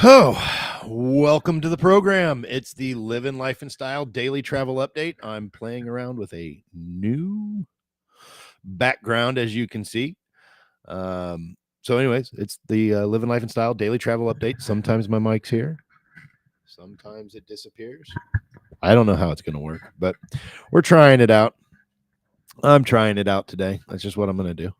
Oh, welcome to the program. It's the Livin Life and Style Daily Travel Update. I'm playing around with a new background, as you can see. So anyways, it's the Livin Life and Style Daily Travel Update. Sometimes my mic's here. Sometimes it disappears. I don't know how it's going to work, but we're trying it out. I'm trying it out today. That's just what I'm going to do.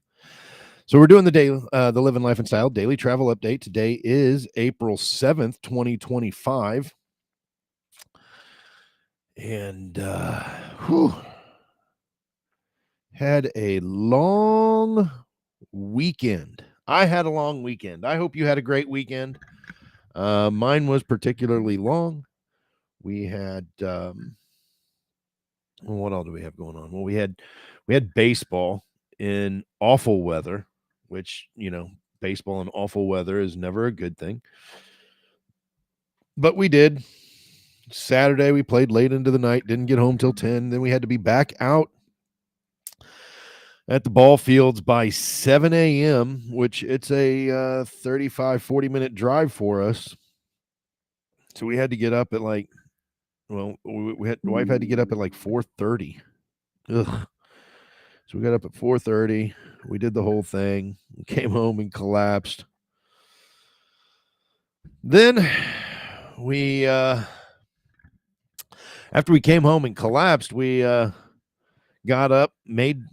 So we're doing the Livin Life and Style Daily Travel Update. Today is April 7th, 2025. And had a long weekend. I had a long weekend. I hope you had a great weekend. Mine was particularly long. We had what all do we have going on? Well, we had baseball in awful weather, which, baseball in awful weather is never a good thing. But we did. Saturday, we played late into the night, didn't get home till 10. Then we had to be back out at the ball fields by 7 a.m., which it's a 35, 40-minute drive for us. So we had to get up at the wife had to get up at like 4:30. Ugh. So we got up at 4:30. We did the whole thing. We came home and collapsed. Then we, after we came home and collapsed, we got up, made,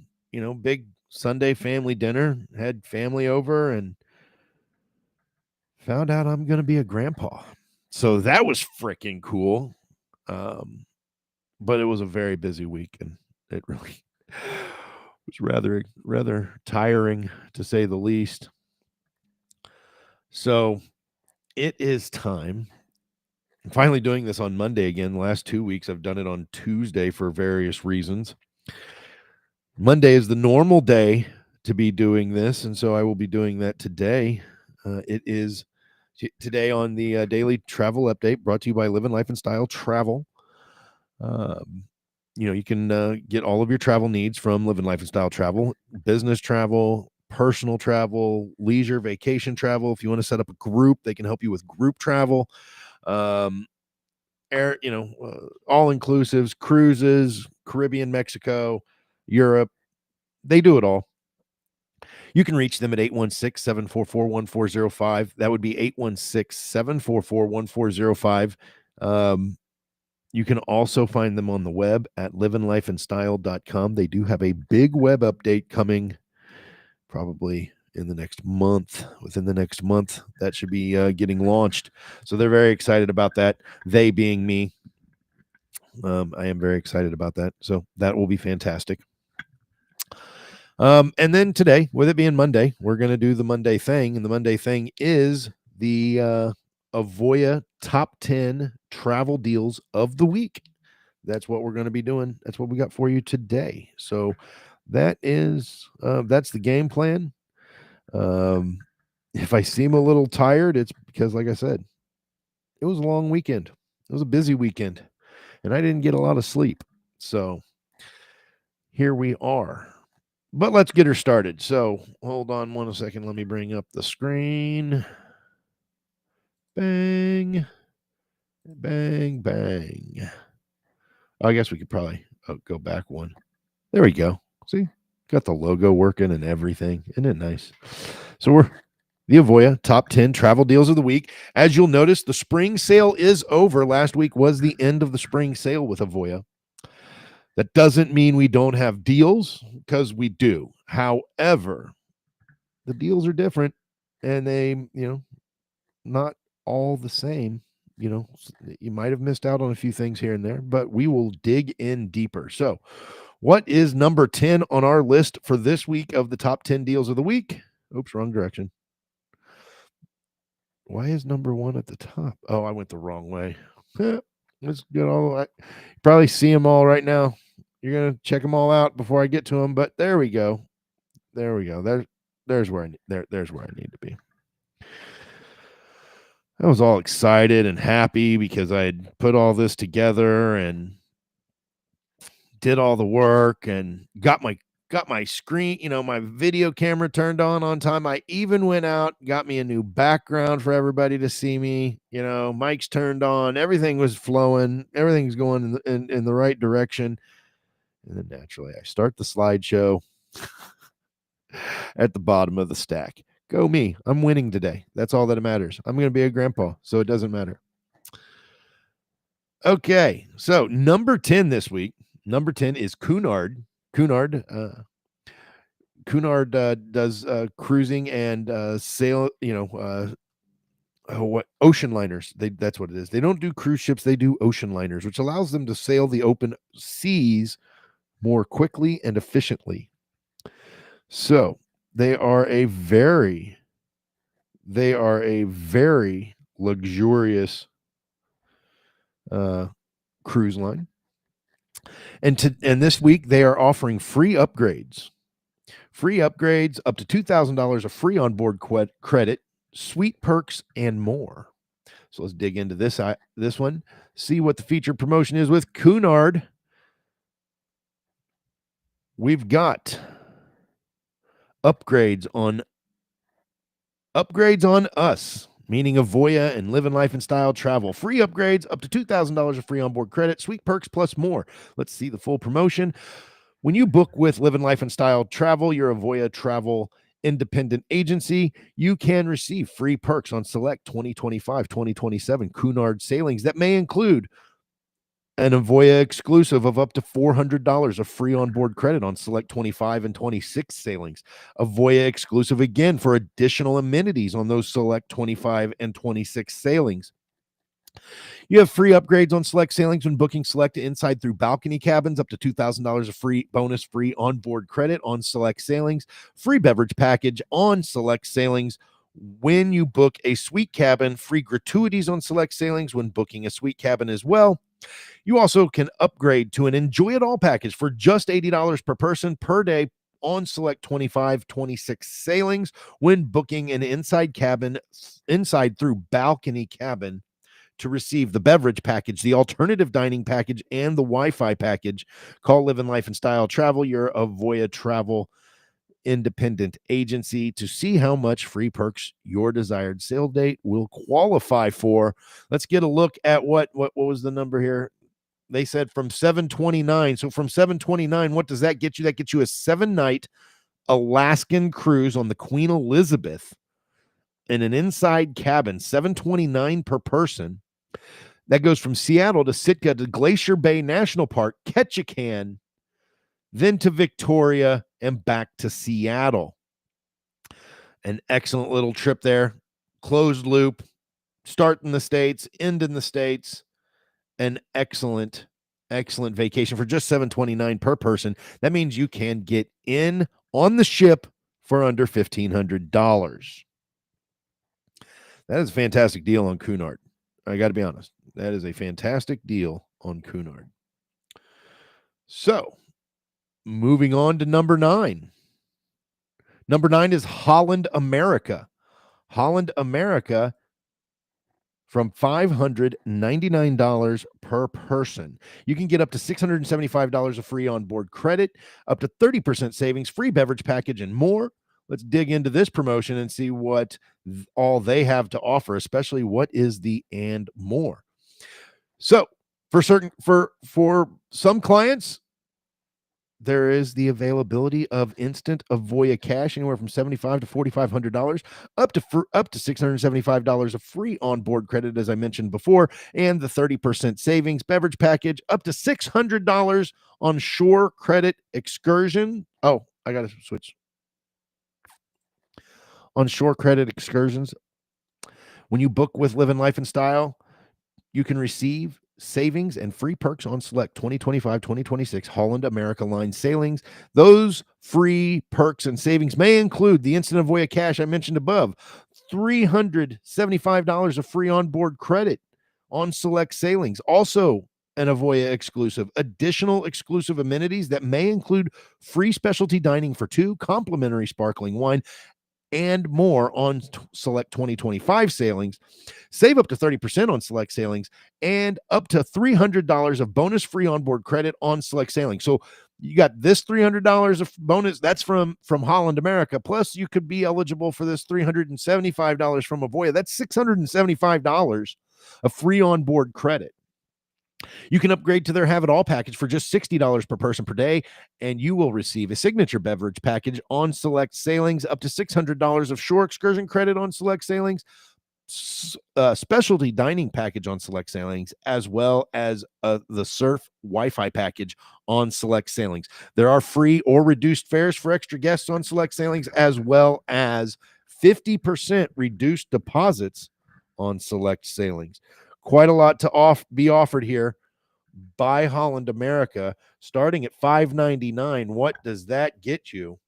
big Sunday family dinner, had family over, and found out I'm going to be a grandpa. So that was freaking cool. But it was a very busy week, and it really was rather tiring, to say the least. So it is time. I'm finally doing this on Monday again. The last 2 weeks, I've done it on Tuesday for various reasons. Monday is the normal day to be doing this, and so I will be doing that today. It is today on the Daily Travel Update, brought to you by Livin Life and Style Travel. You can get all of your travel needs from Livin Life and Style Travel: business travel, personal travel, leisure, vacation travel. If you want to set up a group, they can help you with group travel. All inclusives, cruises, Caribbean, Mexico, Europe. They do it all. You can reach them at 816-744-1405. That would be 816-744-1405. You can also find them on the web at livinlifeandstyle.com. They do have a big web update coming probably in the next month. Within the next month, that should be getting launched. So they're very excited about that. They being me. I am very excited about that. So that will be fantastic. And then today, with it being Monday, we're going to do the Monday thing. And the Monday thing is the Avoya top 10 travel deals of the week. That's what we're going to be doing. That's what we got for you today. So that's the game plan. If I seem a little tired, it's because, like I said, it was a long weekend. It was a busy weekend, and I didn't get a lot of sleep. So here we are. But let's get her started. So hold on 1 second. Let me bring up the screen. Bang. Bang, bang. I guess we could probably go back one. There we go. See? Got the logo working and everything. Isn't it nice? So we're the Avoya top 10 travel deals of the week. As you'll notice, the spring sale is over. Last week was the end of the spring sale with Avoya. That doesn't mean we don't have deals, because we do. However, the deals are different, and they, not all the same. You might have missed out on a few things here and there, but we will dig in deeper. So what is number 10 on our list for this week of the top 10 deals of the week? Oops, wrong direction. Why is number 1 at the top? Oh, I went the wrong way. Let's get all right. You probably see them all right now. You're going to check them all out before I get to them, but there we go. There we go. There's where there's where I need to be. I was all excited and happy because I had put all this together and did all the work and got my got my screen, my video camera turned on time. I even went out, got me a new background for everybody to see me. Mic's turned on. Everything was flowing. Everything's going in the right direction. And then naturally, I start the slideshow at the bottom of the stack. Go me. I'm winning today. That's all that matters. I'm going to be a grandpa, so it doesn't matter. Okay, so number 10 this week. Number 10 is Cunard. Cunard does cruising and sail, what ocean liners. That's what it is. They don't do cruise ships, they do ocean liners, which allows them to sail the open seas more quickly and efficiently. So they are a very luxurious cruise line. And this week they are offering free upgrades up to $2,000 of free onboard credit, sweet perks, and more. So let's dig into this one, see what the featured promotion is with Cunard. We've got upgrades on us, meaning Avoya and Livin Life and Style Travel. Free upgrades up to $2,000 of free onboard credit, sweet perks, plus more. Let's see the full promotion. When you book with Livin Life and Style Travel, your Avoya travel independent agency, you can receive free perks on select 2025-2027 Cunard sailings that may include an Avoya exclusive of up to $400 of free onboard credit on select 25 and 26 sailings. Avoya exclusive again for additional amenities on those select 25 and 26 sailings. You have free upgrades on select sailings when booking select inside through balcony cabins, up to $2,000 of free onboard credit on select sailings, free beverage package on select sailings. When you book a suite cabin, free gratuities on select sailings when booking a suite cabin as well. You also can upgrade to an Enjoy It All package for just $80 per person per day on select 25-26 sailings when booking an inside through balcony cabin to receive the beverage package, the alternative dining package, and the Wi-Fi package. Call Livin Life and Style Travel, your Avoya travel independent agency, to see how much free perks your desired sail date will qualify for. Let's get a look at what was the number here. They said from 729. So from 729, what does that get you? That gets you a 7-night Alaskan cruise on the Queen Elizabeth in an inside cabin, $729 per person. That goes from Seattle to Sitka to Glacier Bay National Park, Ketchikan, then to Victoria and back to Seattle. An excellent little trip there. Closed loop, start in the States, end in the States. An excellent vacation for just $729 per person. That means you can get in on the ship for under $1,500. That is a fantastic deal on Cunard. I got to be honest. That is a fantastic deal on Cunard. So, moving on to number 9. Number 9 is Holland America. Holland America from $599 per person. You can get up to $675 of free onboard credit, up to 30% savings, free beverage package, and more. Let's dig into this promotion and see what all they have to offer, especially what is the and more. So for some clients, there is the availability of instant Avoya cash, anywhere from $75 to $4,500, up to $675 of free onboard credit, as I mentioned before, and the 30% savings beverage package, up to $600 on shore credit excursion. Oh, I got to switch. On shore credit excursions, when you book with Livin Life and Style, you can receive savings and free perks on select 2025-2026 Holland America Line sailings. Those free perks and savings may include the instant Avoya cash I mentioned above, $375 of free onboard credit on select sailings, also an Avoya exclusive, additional exclusive amenities that may include free specialty dining for 2, complimentary sparkling wine, and more on select 2025 sailings. Save up to 30% on select sailings and up to $300 of bonus free onboard credit on select sailings. So You got this $300 of bonus. That's from Holland America. Plus, you could be eligible for this $375 from Avoya. That's $675 of free onboard credit. You can upgrade to their Have It All package for just $60 per person per day, and you will receive a signature beverage package on select sailings, up to $600 of shore excursion credit on select sailings, specialty dining package on select sailings, as well as the surf Wi-Fi package on select sailings. There are free or reduced fares for extra guests on select sailings, as well as 50% reduced deposits on select sailings. Quite a lot to be offered here by Holland America, starting at $599. What does that get you?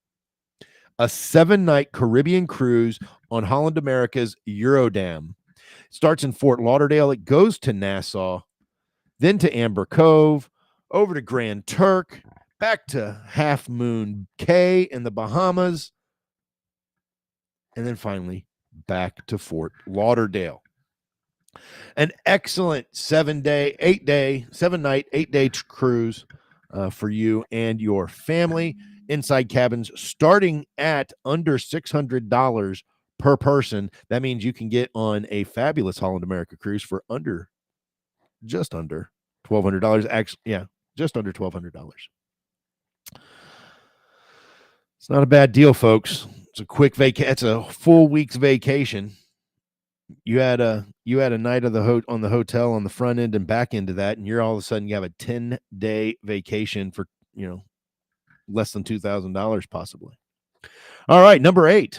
A 7-night Caribbean cruise on Holland America's Eurodam. It starts in Fort Lauderdale. It goes to Nassau, then to Amber Cove, over to Grand Turk, back to Half Moon Cay in the Bahamas, and then finally back to Fort Lauderdale. An excellent 7-night, 8-day cruise for you and your family. Inside cabins starting at under $600 per person. That means you can get on a fabulous Holland America cruise for just under $1,200. Actually, yeah, just under $1,200. It's not a bad deal, folks. It's a quick vacation. It's a full week's vacation. You had a night of on the hotel on the front end and back end of that, and you're all of a sudden you have a 10-day vacation for less than $2,000 possibly. All right, number 8,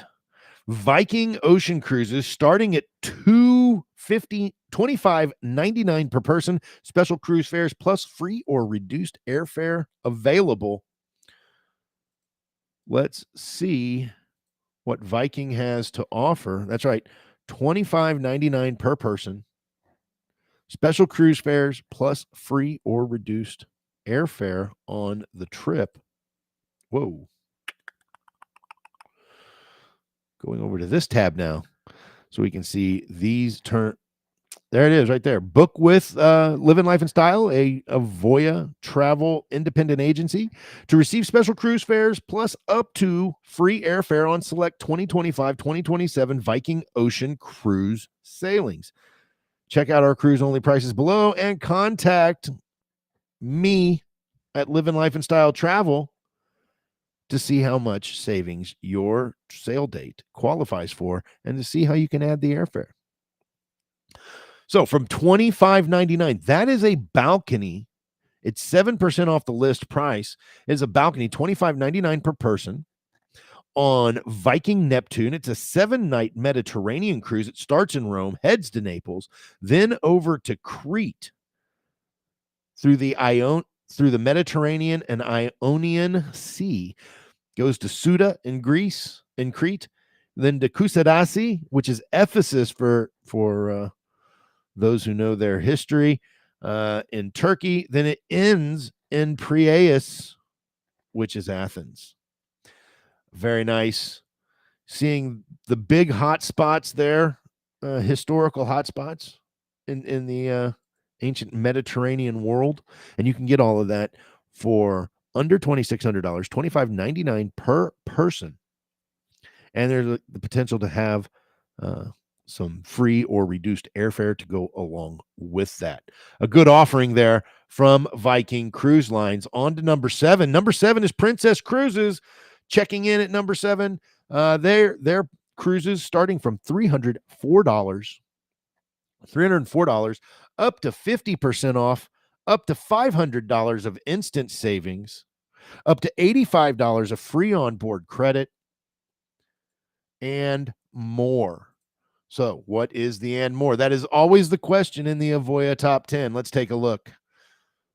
Viking Ocean Cruises, starting at $25.99 per person. Special cruise fares plus free or reduced airfare available. Let's see what Viking has to offer. That's right, $25.99 per person. Special cruise fares plus free or reduced airfare on the trip. Whoa. Going over to this tab now so we can see these turn. There it is right there. Book with Livin Life and Style, a Avoya travel independent agency, to receive special cruise fares plus up to free airfare on select 2025-2027 Viking Ocean Cruise sailings. Check out our cruise only prices below and contact me at Livin Life and Style Travel to see how much savings your sail date qualifies for and to see how you can add the airfare. So from $25.99, that is a balcony. It's 7% off the list price. It is a balcony, $25.99 per person on Viking Neptune. It's a 7-night Mediterranean cruise. It starts in Rome, heads to Naples, then over to Crete through the Mediterranean and Ionian Sea, goes to Suda in Crete, then to Kusadasi, which is Ephesus for those who know their history, in Turkey. Then it ends in Piraeus, which is Athens. Very nice. Seeing the big hot spots there, historical hot spots in the ancient Mediterranean world. And you can get all of that for under $2,600, $25.99 per person. And there's the potential to have some free or reduced airfare to go along with that. A good offering there from Viking Cruise Lines. On to number 7. Number 7 is Princess Cruises. Checking in at number 7. Their cruises starting from $304 up to 50% off, up to $500 of instant savings, up to $85 of free onboard credit, and more. So what is the and more? That is always the question in the Avoya Top 10. Let's take a look.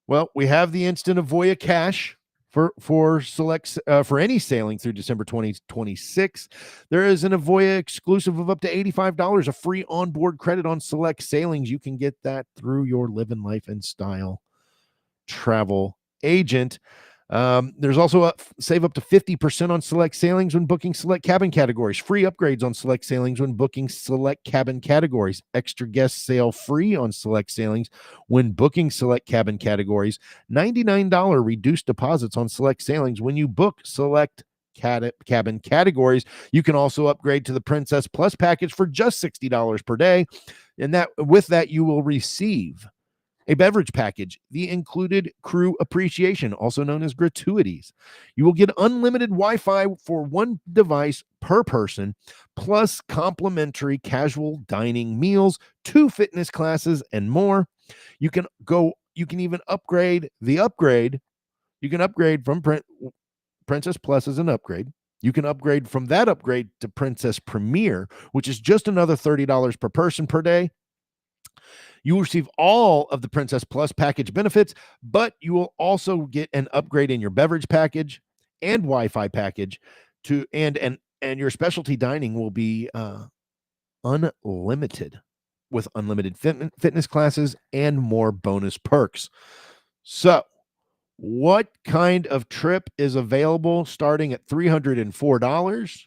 Well, we have the instant Avoya cash for any sailing through December 2026. There is an Avoya exclusive of up to $85 of free onboard credit on select sailings. You can get that through your Livin Life and Style travel agent. There's also a save up to 50% on select sailings when booking select cabin categories. Free upgrades on select sailings when booking select cabin categories. Extra guest sail free on select sailings when booking select cabin categories. $99 reduced deposits on select sailings when you book select cabin categories. You can also upgrade to the Princess Plus package for just $60 per day. And that with that, you will receive a beverage package, the included crew appreciation, also known as gratuities. You will get unlimited Wi-Fi for one device per person, plus complimentary casual dining meals, 2 fitness classes, and more. You can even upgrade the upgrade. You can upgrade from Princess Plus as an upgrade. You can upgrade from that upgrade to Princess Premier, which is just another $30 per person per day. You will receive all of the Princess Plus package benefits, but you will also get an upgrade in your beverage package and Wi-Fi package and your specialty dining will be unlimited with unlimited fitness classes and more bonus perks. So, what kind of trip is available starting at $304?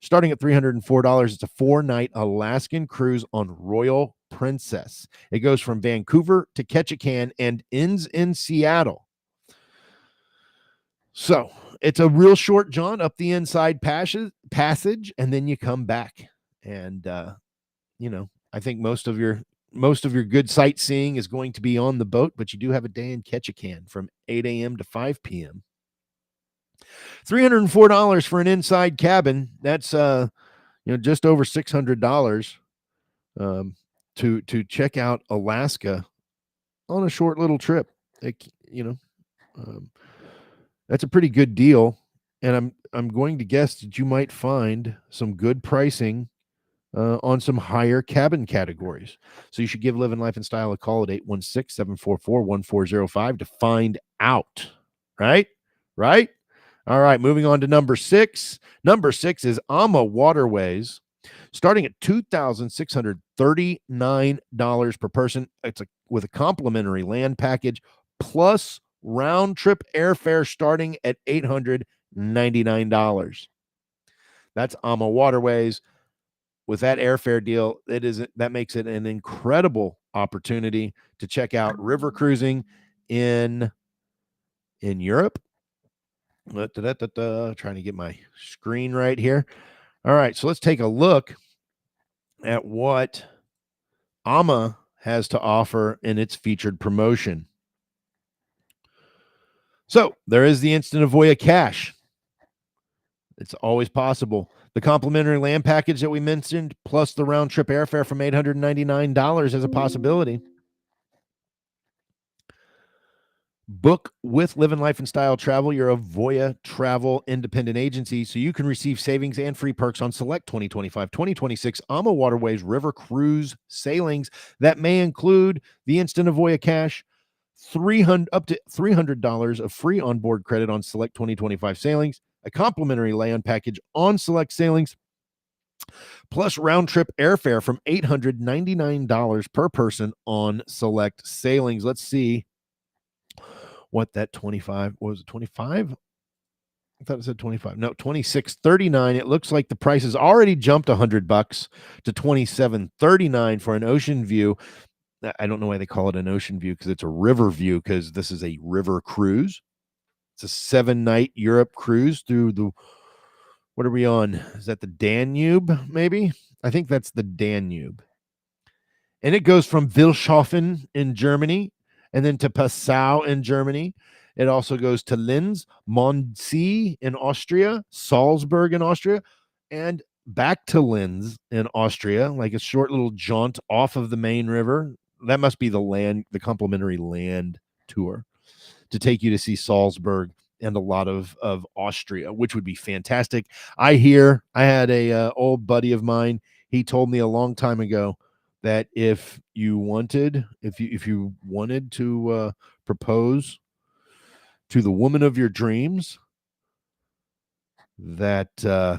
Starting at $304, it's a 4-night Alaskan cruise on Royal Princess. It goes from Vancouver to Ketchikan and ends in Seattle. So it's a real short jaunt up the inside passage, and then you come back. And I think most of your good sightseeing is going to be on the boat, but you do have a day in Ketchikan from 8 a.m. to 5 p.m. $304 for an inside cabin. That's just over $600 to check out Alaska on a short little trip. That's a pretty good deal, and I'm going to guess that you might find some good pricing on some higher cabin categories. So you should give Livin Life and Style a call at 816-744-1405 to find out. Right? All right, moving on to number 6. Number 6 is AMA Waterways, starting at $2,639 per person. It's with a complimentary land package plus round trip airfare starting at $899. That's AMA Waterways. With that airfare deal, that makes it an incredible opportunity to check out river cruising in Europe. Trying to get my screen right here. All right, so let's take a look at what AMA has to offer in its featured promotion. So there is the instant Avoya cash. It's always possible. The complimentary land package that we mentioned, plus the round trip airfare from $899 as a possibility. Book with Livin Life and Style Travel, your Avoya travel independent agency, so you can receive savings and free perks on select 2025, 2026 AMA Waterways River Cruise sailings that may include the instant Avoya cash, up to $300 of free onboard credit on select 2025 sailings, a complimentary land package on select sailings, plus round-trip airfare from $899 per person on select sailings. Let's see what that 25 was. It 25? I thought it said 25. No, 26.39. It looks like the price has already jumped $100 to $27.39 for an ocean view. I don't know why they call it an ocean view, because it's a river view, because this is a river cruise. It's a 7-night Europe cruise through the, what are we on? Is that the Danube, maybe? I think that's the Danube. And it goes from Wilshofen in Germany and then to Passau in Germany. It also goes to Linz, Mondsee in Austria, Salzburg in Austria, and back to Linz in Austria, like a short little jaunt off of the main river. That must be the complimentary land tour to take you to see Salzburg and a lot of Austria, which would be fantastic. I had a old buddy of mine. He told me a long time ago that if you wanted to propose to the woman of your dreams, that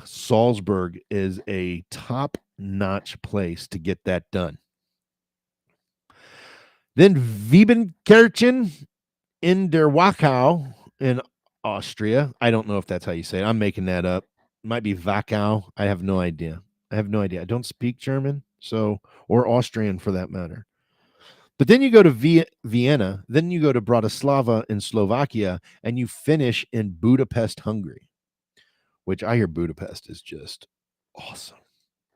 Salzburg is a top-notch place to get that done. Then Wiebenkirchen in der Wachau in Austria. I don't know if that's how you say it. I'm making that up. Might be Wachau. I have no idea. I don't speak German, or Austrian for that matter. But then you go to Vienna, then you go to Bratislava in Slovakia, and you finish in Budapest, Hungary, which I hear Budapest is just awesome.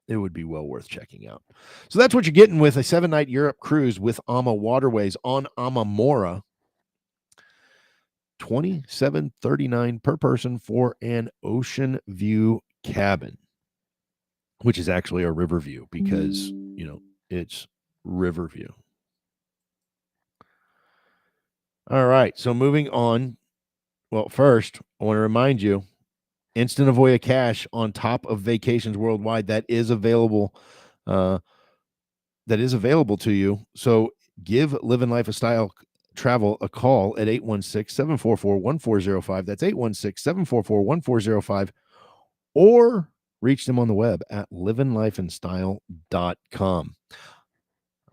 It would be well worth checking out. So that's what you're getting with a 7-night Europe cruise with AMA Waterways on Amamora. $27.39 per person for an ocean view cabin, which is actually a river view because, it's river view. All right. So moving on. Well, first, I want to remind you, instant Avoya cash on top of vacations worldwide that is available. To you. So give Livin Life a Style Travel a call at 816-744-1405. That's 816-744-1405. Or reach them on the web at livinlifeandstyle.com.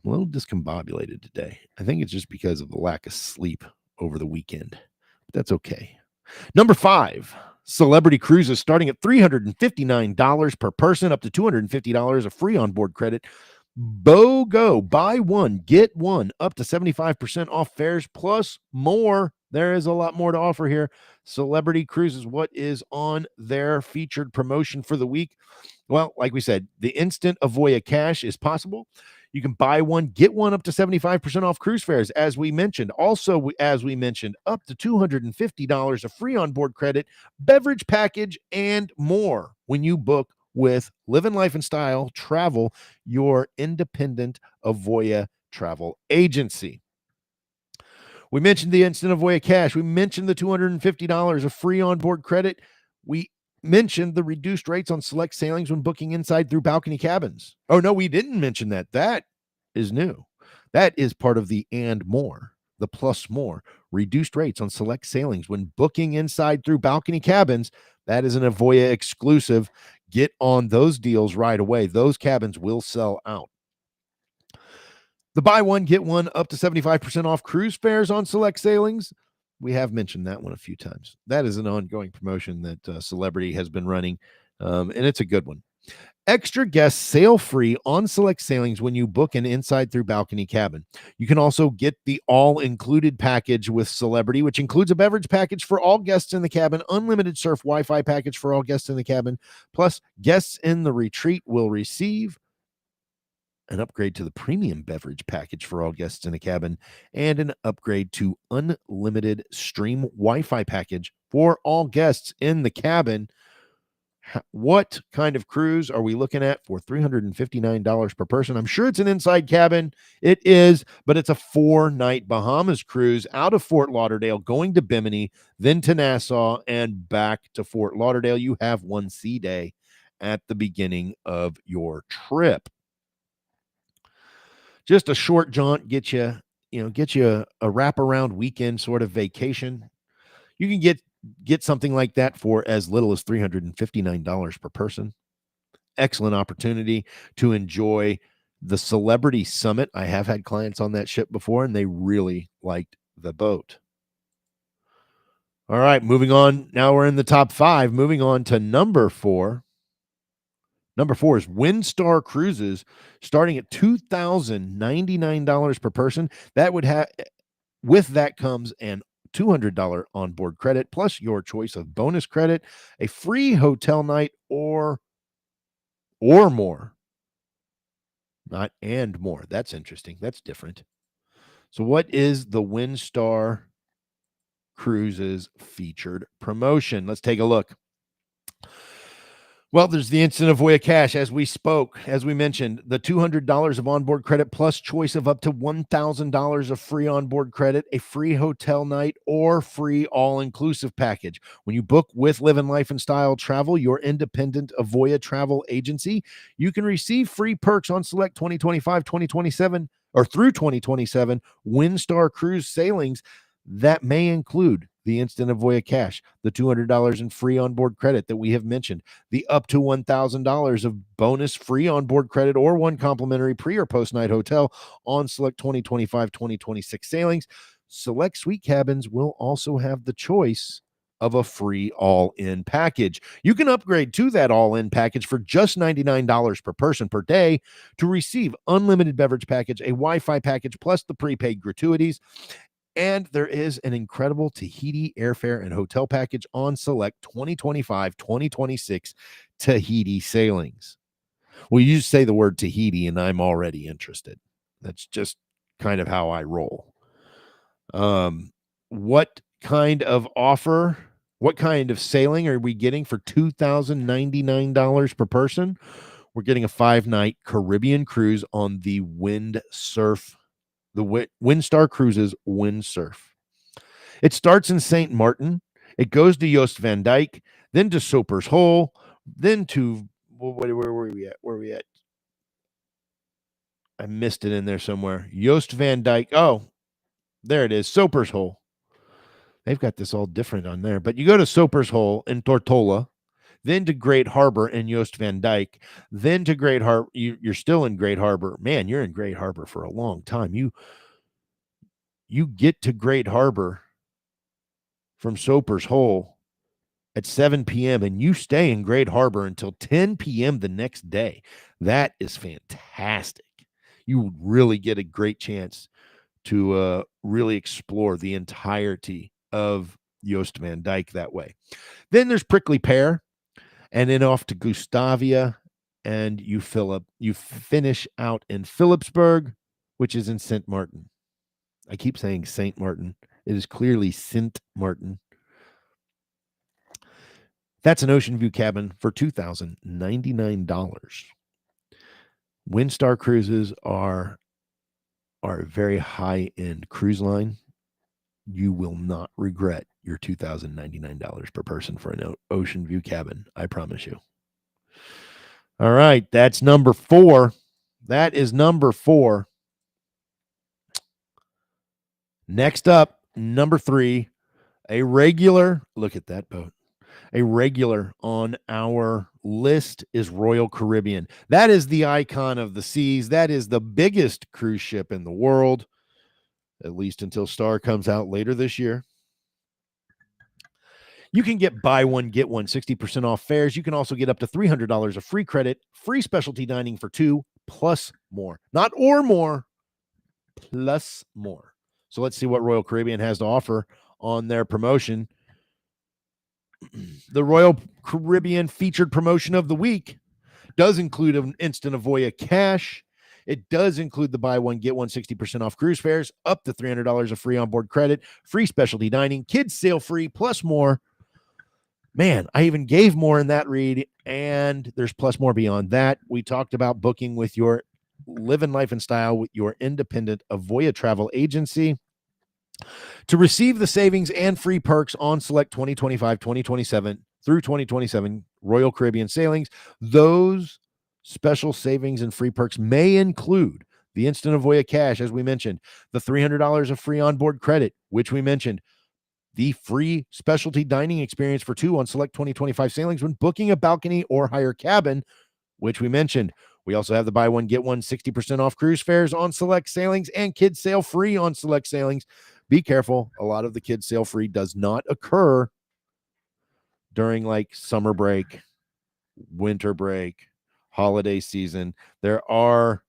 I'm a little discombobulated today. I think it's just because of the lack of sleep over the weekend. But that's okay. Number 5, Celebrity Cruises starting at $359 per person, up to $250 of free onboard credit. BOGO, buy one, get one, up to 75% off fares plus more. There is a lot more to offer here. Celebrity Cruises, what is on their featured promotion for the week? Well, like we said, the instant Avoya cash is possible. You can buy one, get one, up to 75% off cruise fares, as we mentioned. Also, as we mentioned, up to $250 of free onboard credit, beverage package, and more when you book with Livin Life and Style Travel, your independent Avoya travel agency. We mentioned the instant Avoya cash. We mentioned the $250 of free onboard credit. We mentioned the reduced rates on select sailings when booking inside through balcony cabins. Oh, no, we didn't mention that. That is new. That is part of the and more, the plus more. Reduced rates on select sailings when booking inside through balcony cabins. That is an Avoya exclusive. Get on those deals right away. Those cabins will sell out. The buy one, get one, up to 75% off cruise fares on select sailings. We have mentioned that one a few times. That is an ongoing promotion that Celebrity has been running, and it's a good one. Extra guests sail free on select sailings when you book an inside through balcony cabin. You can also get the all-included package with Celebrity, which includes a beverage package for all guests in the cabin, unlimited surf Wi-Fi package for all guests in the cabin, plus guests in the retreat will receive an upgrade to the premium beverage package for all guests in the cabin, and an upgrade to unlimited stream Wi-Fi package for all guests in the cabin. What kind of cruise are we looking at for $359 per person? I'm sure it's an inside cabin. It is, but it's a 4-night Bahamas cruise out of Fort Lauderdale, going to Bimini, then to Nassau, and back to Fort Lauderdale. You have one sea day at the beginning of your trip. Just a short jaunt, get you a wraparound weekend sort of vacation. You can get something like that for as little as $359 per person. Excellent opportunity to enjoy the Celebrity Summit. I have had clients on that ship before, and they really liked the boat. All right, moving on. Now we're in the top 5. Moving on to number 4. Number 4 is Windstar Cruises, starting at $2,099 per person. That would have, with that comes an $200 onboard credit, plus your choice of bonus credit, a free hotel night, or more. Not and more. That's interesting. That's different. So what is the Windstar Cruises featured promotion? Let's take a look. Well, there's the instant Avoya cash, as we mentioned, the $200 of onboard credit plus choice of up to $1,000 of free onboard credit, a free hotel night, or free all-inclusive package. When you book with Livin Life and Style Travel, your independent Avoya travel agency, you can receive free perks on select 2025, 2027, or through 2027 Windstar Cruise sailings that may include the instant Avoya cash, the $200 in free onboard credit that we have mentioned, the up to $1,000 of bonus free onboard credit, or one complimentary pre or post night hotel on select 2025, 2026 sailings. Select suite cabins will also have the choice of a free all-in package. You can upgrade to that all-in package for just $99 per person per day to receive unlimited beverage package, a Wi-Fi package, plus the prepaid gratuities. And there is an incredible Tahiti airfare and hotel package on select 2025-2026 Tahiti sailings. Well, you just say the word Tahiti and I'm already interested. That's just kind of how I roll. What kind of offer, what kind of sailing are we getting for $2,099 per person? We're getting a 5-night Caribbean cruise on the Windstar Cruises Windsurf. It starts in St. Martin. It goes to Joost Van Dyke, then to Soper's Hole, then to where were we at? Where are we at? I missed it in there somewhere. Joost Van Dyke. Oh, there it is. Soper's Hole. They've got this all different on there. But you go to Soper's Hole in Tortola, then to Great Harbor in Joost Van Dyke, then to Great Harbor. You're still in Great Harbor. Man, you're in Great Harbor for a long time. You get to Great Harbor from Soper's Hole at 7 p.m. and you stay in Great Harbor until 10 p.m. the next day. That is fantastic. You would really get a great chance to really explore the entirety of Joost Van Dyke that way. Then there's Prickly Pear, and then off to Gustavia, and you finish out in Philipsburg, which is in St. Martin. I keep saying St. Martin. It is clearly St. Martin. That's an ocean view cabin for $2,099. Windstar Cruises are a very high-end cruise line. You will not regret your $2,099 per person for an ocean view cabin. I promise you. All right, that's number 4. That is number 4. Next up, number 3, a regular. Look at that boat. A regular on our list is Royal Caribbean. That is the icon of the seas. That is the biggest cruise ship in the world, at least until Star comes out later this year. You can get buy one, get one, 60% off fares. You can also get up to $300 of free credit, free specialty dining for 2, plus more. Not or more, plus more. So let's see what Royal Caribbean has to offer on their promotion. The Royal Caribbean featured promotion of the week does include an instant Avoya cash. It does include the buy one, get one, 60% off cruise fares, up to $300 of free onboard credit, free specialty dining, kids sail free, plus more. Man, I even gave more in that read, and there's plus more beyond that. We talked about booking with your Livin Life and Style with your independent Avoya travel agency. To receive the savings and free perks on select 2025, 2027 through 2027 Royal Caribbean sailings, those special savings and free perks may include the instant Avoya cash, as we mentioned, the $300 of free onboard credit, which we mentioned, the free specialty dining experience for 2 on select 2025 sailings when booking a balcony or higher cabin, which we mentioned. We also have the buy one, get one, 60% off cruise fares on select sailings and kids sail free on select sailings. Be careful. A lot of the kids sail free does not occur during like summer break, winter break, holiday season. It's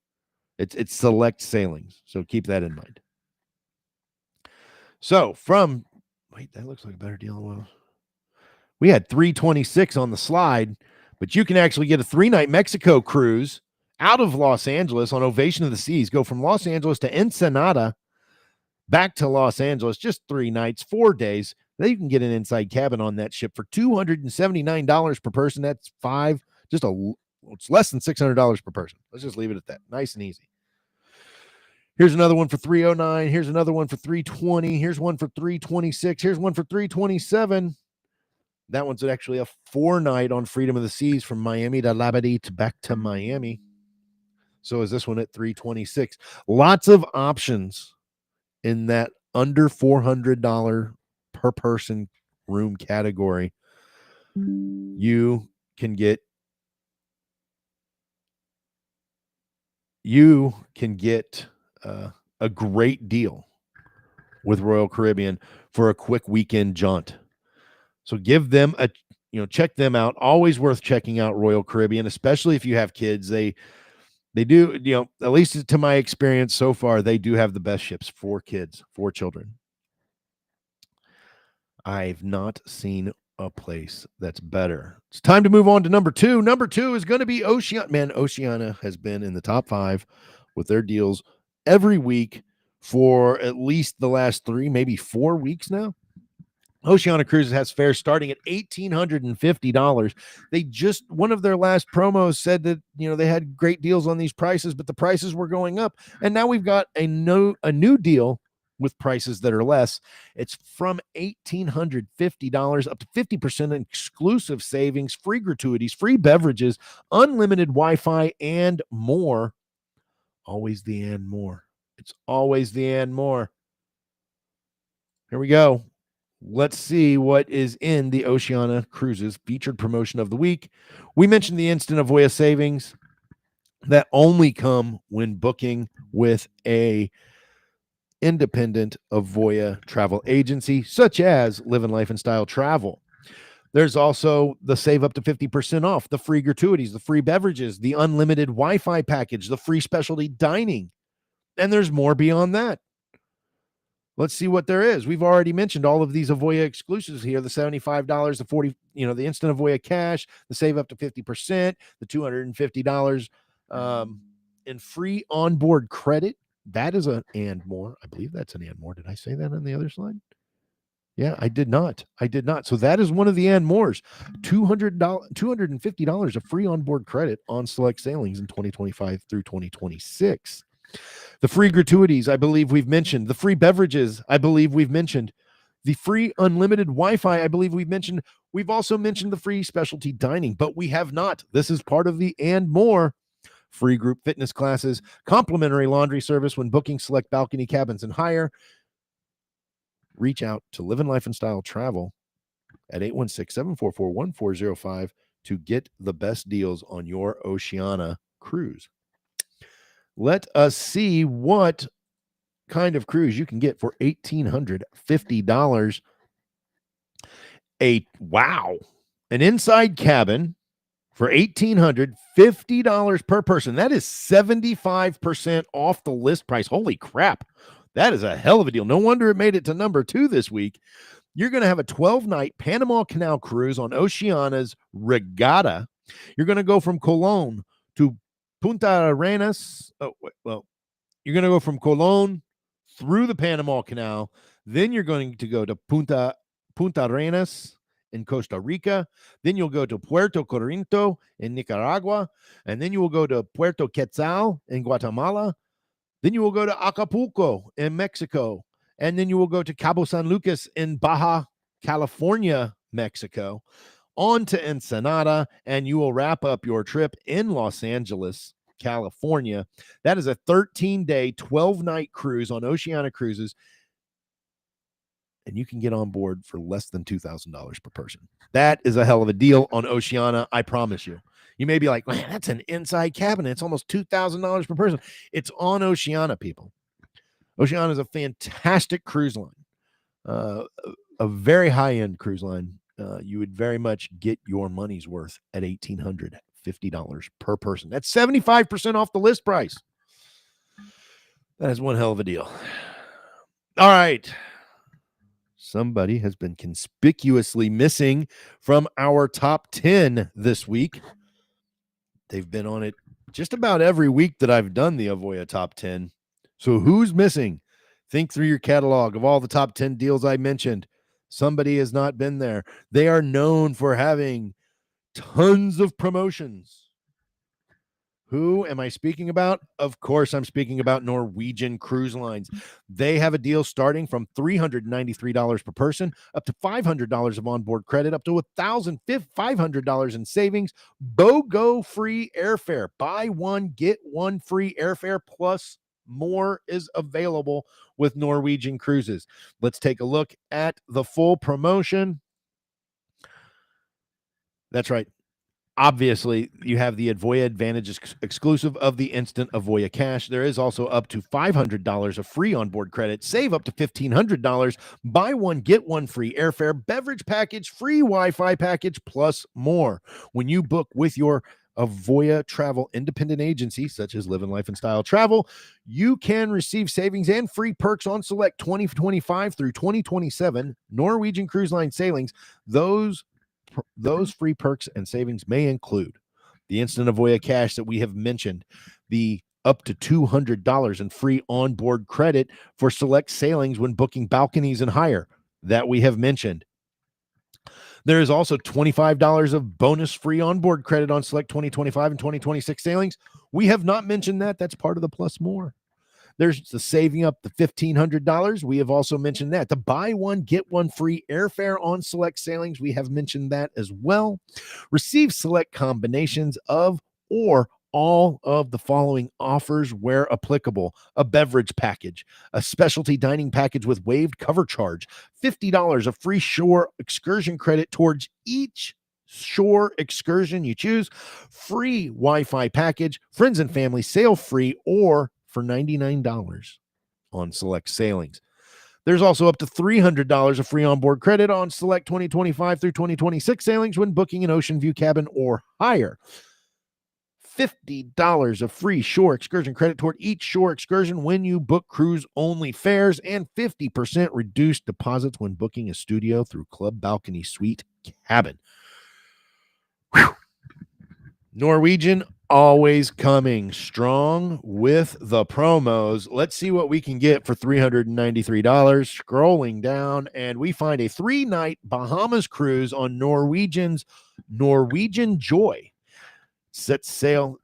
select sailings. So keep that in mind. So that looks like a better deal. Well, we had 326 on the slide, but you can actually get a 3-night Mexico cruise out of Los Angeles on Ovation of the Seas. Go from Los Angeles to Ensenada, back to Los Angeles, just 3 nights, 4 days. Then you can get an inside cabin on that ship for $279 per person. That's it's less than $600 per person. Let's just leave it at that. Nice and easy. Here's another one for $309. Here's another one for $320. Here's one for $326. Here's one for $327. That one's actually a 4-night on Freedom of the Seas from Miami to Labadee back to Miami. So is this one at $326. Lots of options in that under $400 per person room category. You can get a great deal with Royal Caribbean for a quick weekend jaunt. So give them a, check them out. Always worth checking out Royal Caribbean, especially if you have kids. They do, at least to my experience so far, they do have the best ships for kids, for children. I've not seen a place that's better. It's time to move on to number 2. Number 2 is going to be Oceania. Man, Oceania has been in the top 5 with their deals every week for at least the last 3, maybe 4 weeks now. Oceania Cruises has fares starting at $1,850. They just, one of their last promos said that, they had great deals on these prices, but the prices were going up. And now we've got a new deal with prices that are less. It's from $1,850 up to 50% exclusive savings, free gratuities, free beverages, unlimited Wi-Fi, and more. Always the and more. It's always the and more. Here we go. Let's see what is in the Oceania Cruises featured promotion of the week. We mentioned the instant Avoya savings that only come when booking with a independent Avoya travel agency, such as Livin Life and Style Travel. There's also the save up to 50% off, the free gratuities, the free beverages, the unlimited Wi-Fi package, the free specialty dining, and there's more beyond that. Let's see what there is. We've already mentioned all of these Avoya exclusives here, the $75, the 40, the instant Avoya cash, the save up to 50%, the $250 in free onboard credit. That is an and more. I believe that's an and more. Did I say that on the other slide? Yeah, I did not. So that is one of the and mores. $250 of free onboard credit on select sailings in 2025 through 2026. The free gratuities, I believe we've mentioned. The free beverages, I believe we've mentioned. The free unlimited Wi-Fi, I believe we've mentioned. We've also mentioned the free specialty dining, but we have not. This is part of the and more. Free group fitness classes, complimentary laundry service when booking select balcony cabins and higher. Reach out to Livin Life and Style Travel at 816-744-1405 to get the best deals on your Oceania cruise. Let us see what kind of cruise you can get for $1,850. An inside cabin for $1,850 per person. That is 75% off the list price. Holy crap. That is a hell of a deal. No wonder it made it to number 2 this week. You're going to have a 12-night Panama Canal cruise on Oceania's Regatta. You're going to go from Colón to Punta Arenas. You're going to go from Colón through the Panama Canal. Then you're going to go to Punta Arenas in Costa Rica. Then you'll go to Puerto Corinto in Nicaragua. And then you will go to Puerto Quetzal in Guatemala. Then you will go to Acapulco in Mexico. And then you will go to Cabo San Lucas in Baja California, Mexico. On to Ensenada, and you will wrap up your trip in Los Angeles, California. That is a 13-day, 12-night cruise on Oceania Cruises, and you can get on board for less than $2,000 per person. That is a hell of a deal on Oceania, I promise you. You may be like, man, that's an inside cabin. It's almost $2,000 per person. It's on Oceania, people. Oceania is a fantastic cruise line, a very high-end cruise line. You would very much get your money's worth at $1,850 per person. That's 75% off the list price. That is one hell of a deal. All right. Somebody has been conspicuously missing from our top 10 this week. They've been on it just about every week that I've done the Avoya top 10. So who's missing? Think through your catalog of all the top 10 deals I mentioned. Somebody has not been there. They are known for having tons of promotions. Who am I speaking about? Of course, I'm speaking about Norwegian Cruise Lines. They have a deal starting from $393 per person, up to $500 of onboard credit, up to $1,500 in savings, BOGO free airfare. Buy one, get one free airfare, plus more is available with Norwegian Cruises. Let's take a look at the full promotion. That's right. Obviously, you have the Avoya Advantage exclusive of the instant Avoya cash. There is also up to $500 of free onboard credit. Save up to $1,500. Buy one, get one free airfare, beverage package, free Wi-Fi package, plus more. When you book with your Avoya travel independent agency, such as Livin Life and Style Travel, you can receive savings and free perks on select 2025 through 2027 Norwegian Cruise Line sailings. Those free perks and savings may include the instant Avoya cash that we have mentioned, the up to $200 in free onboard credit for select sailings when booking balconies and higher that we have mentioned. There is also $25 of bonus free onboard credit on select 2025 and 2026 sailings. We have not mentioned that. That's part of the plus more. There's the saving up to $1,500. We have also mentioned that. The buy one, get one free airfare on select sailings. We have mentioned that as well. Receive select combinations of or all of the following offers where applicable: a beverage package, a specialty dining package with waived cover charge, $50 of free shore excursion credit towards each shore excursion you choose, free Wi-Fi package, friends and family sail free, or for $99 on select sailings. There's also up to $300 of free onboard credit on select 2025 through 2026 sailings when booking an ocean view cabin or higher. $50 of free shore excursion credit toward each shore excursion when you book cruise only fares, and 50% reduced deposits when booking a studio through Club Balcony Suite cabin. Whew. Norwegian always coming strong with the promos. Let's see what we can get for $393. Scrolling down, and we find a 3-night Bahamas cruise on Norwegian's Norwegian Joy. Set sail.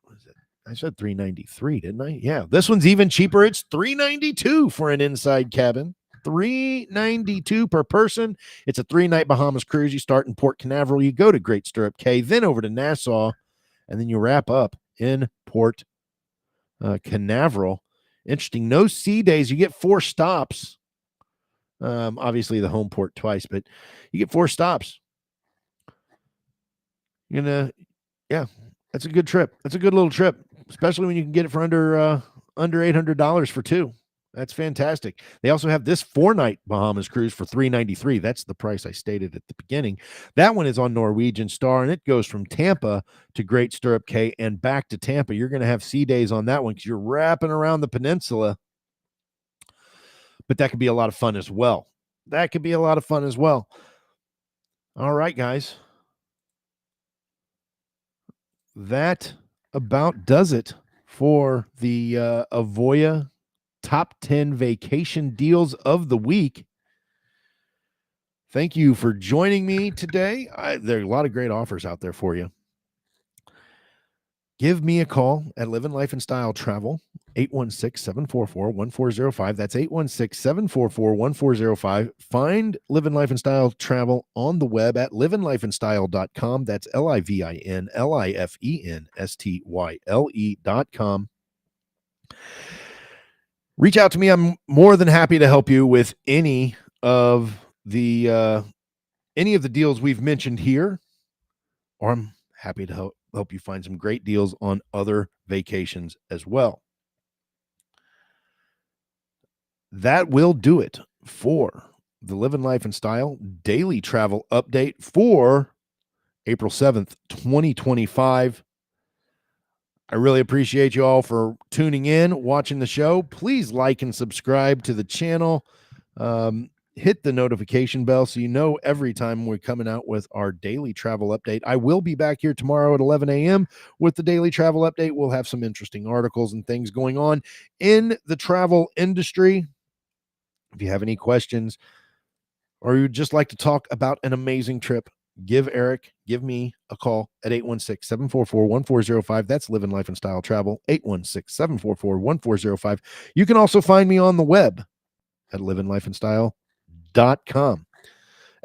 What is it? I said $393, didn't I? Yeah, this one's even cheaper. It's $392 for an inside cabin. $392 per person. It's a 3-night Bahamas cruise. You start in Port Canaveral, you go to Great Stirrup Cay, then over to Nassau, and then you wrap up in Port Canaveral. Interesting. No sea days. You get 4 stops. Obviously the home port twice, but you get 4 stops. Yeah, that's a good trip. That's a good little trip, especially when you can get it for under $800 for 2. That's fantastic. They also have this 4-night Bahamas cruise for $393. That's the price I stated at the beginning. That one is on Norwegian Star, and it goes from Tampa to Great Stirrup Cay and back to Tampa. You're going to have sea days on that one because you're wrapping around the peninsula. But that could be a lot of fun as well. All right, guys. That about does it for the Avoya top 10 vacation deals of the week. Thank you for joining me today. There are a lot of great offers out there for you. Give me a call at Livin Life and Style Travel, 816-744-1405. That's 816-744-1405. Find Livin Life and Style Travel on the web at livinlifeandstyle.com. That's livinlifenstyle.com. Reach out to me. I'm more than happy to help you with any of the deals we've mentioned here, or I'm happy to help you find some great deals on other vacations as well. That will do it for the Livin Life and Style daily travel update for April 7th, 2025. I really appreciate you all for tuning in, watching the show. Please like and subscribe to the channel. Hit the notification bell so you know every time we're coming out with our daily travel update. I will be back here tomorrow at 11 a.m. with the daily travel update. We'll have some interesting articles and things going on in the travel industry. If you have any questions or you'd just like to talk about an amazing trip, give me a call at 816-744-1405. That's Livin Life and Style Travel, 816-744-1405. You can also find me on the web at livinlifeandstyle.com.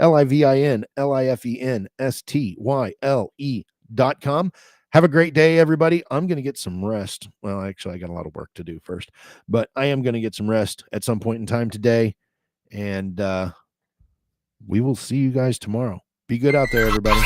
livinlifenstyle.com. Have a great day, everybody. I'm going to get some rest. Well, actually, I got a lot of work to do first, but I am going to get some rest at some point in time today, and we will see you guys tomorrow. Be good out there, everybody.